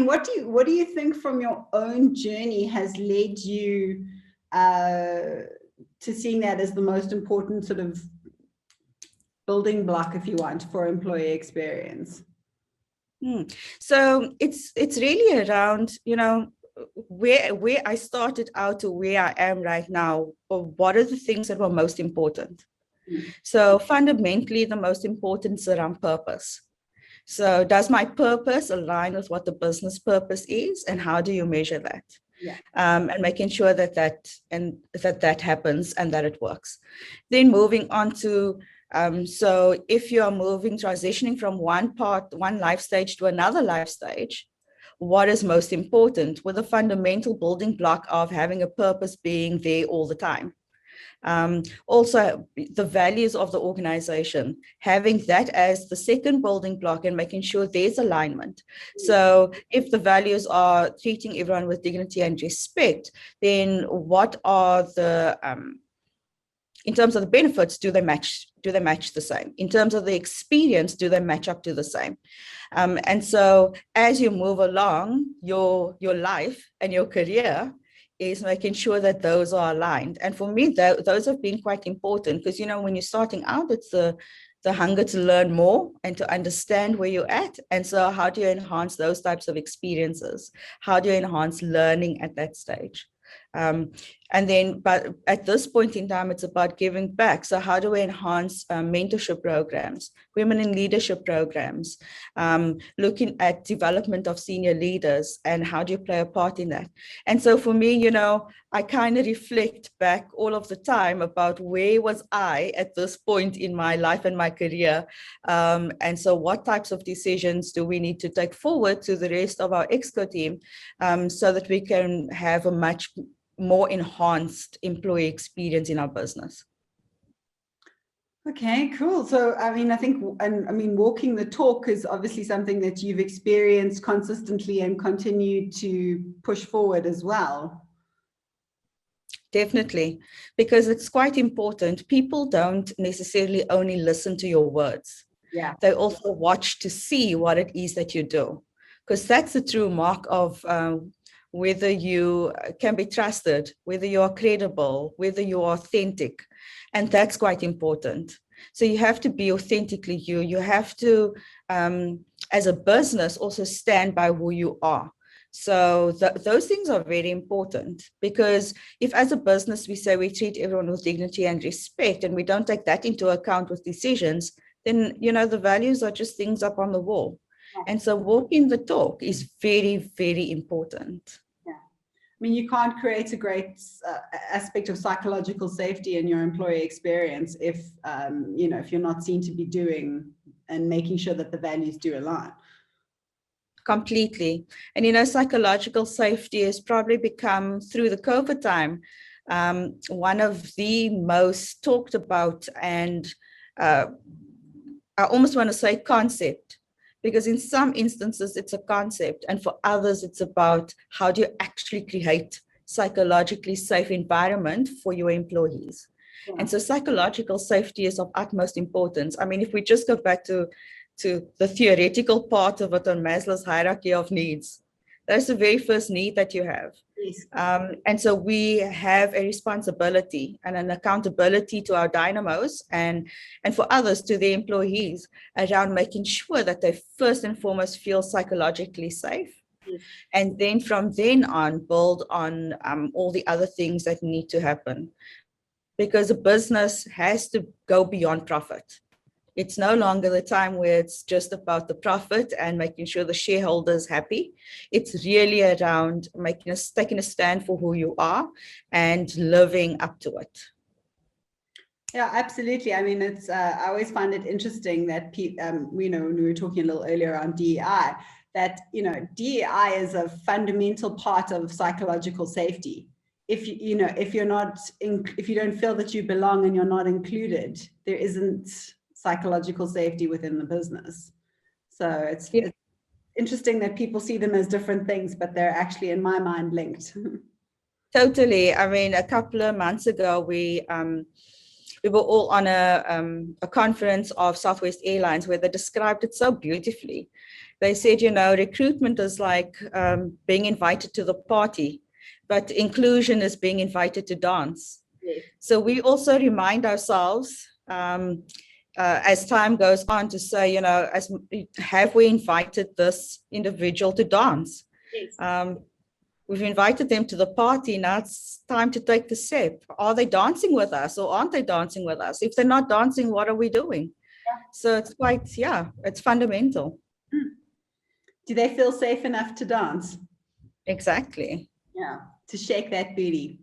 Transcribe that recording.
mean, what do you think from your own journey has led you to seeing that as the most important sort of building block, if you want, for employee experience? So it's really around, where I started out to where I am right now, or what are the things that were most important. So fundamentally, the most important is around purpose. So does my purpose align with what the business purpose is, and how do you measure that? Yeah. And making sure that happens and that it works. Then moving on to so if you are transitioning from one life stage to another life stage, what is most important, with a fundamental building block of having a purpose being there all the time. Also, the values of the organization, having that as the second building block and making sure there's alignment. So if the values are treating everyone with dignity and respect, then what are the in terms of the benefits, do they match the same? In terms of the experience, do they match up to the same? And so as you move along your life and your career, is making sure that those are aligned. And for me, those have been quite important, because, when you're starting out, it's the hunger to learn more and to understand where you're at. And so how do you enhance those types of experiences? How do you enhance learning at that stage? But at this point in time, it's about giving back. So how do we enhance mentorship programs, women in leadership programs, looking at development of senior leaders, and how do you play a part in that? And so for me, I kind of reflect back all of the time about where was I at this point in my life and my career. And so what types of decisions do we need to take forward to the rest of our ExCo team, so that we can have a much more enhanced employee experience in our business. Okay, cool. So, I think walking the talk is obviously something that you've experienced consistently and continue to push forward as well. Definitely, because it's quite important. People don't necessarily only listen to your words. Yeah. They also watch to see what it is that you do, because that's the true mark of whether you can be trusted, whether you are credible, whether you are authentic. And that's quite important. So you have to be authentically you. You have to, as a business, also stand by who you are. So those things are very important, because if as a business we say we treat everyone with dignity and respect, and we don't take that into account with decisions, then, the values are just things up on the wall. And so walking the talk is very, very important. Yeah. You can't create a great aspect of psychological safety in your employee experience if, if you're not seen to be doing and making sure that the values do align. Completely. And, psychological safety has probably become, through the COVID time, one of the most talked about, and I almost want to say concept, because in some instances it's a concept, and for others it's about how do you actually create psychologically safe environment for your employees. Yeah. And so psychological safety is of utmost importance. If we just go back to the theoretical part of it on Maslow's hierarchy of needs, that's the very first need that you have. Yes. And so we have a responsibility and an accountability to our dynamos and for others, to the employees, around making sure that they first and foremost feel psychologically safe. Yes. And then from then on, build on all the other things that need to happen. Because a business has to go beyond profit. It's no longer the time where it's just about the profit and making sure the shareholders happy. It's really around taking a stand for who you are and living up to it. Yeah, absolutely. It's I always find it interesting that when we were talking a little earlier on DEI, that DEI is a fundamental part of psychological safety. If you don't feel that you belong and you're not included, there isn't psychological safety within the business. So it's interesting that people see them as different things, but they're actually, in my mind, linked. Totally. A couple of months ago, we were all on a conference of Southwest Airlines where they described it so beautifully. They said, recruitment is like being invited to the party, but inclusion is being invited to dance. Yes. So we also remind ourselves as time goes on to say, have we invited this individual to dance? Yes. We've invited them to the party. Now it's time to take the step. Are they dancing with us or aren't they dancing with us? If they're not dancing, what are we doing? So it's it's fundamental. Do they feel safe enough to dance? Exactly. Yeah, to shake that booty.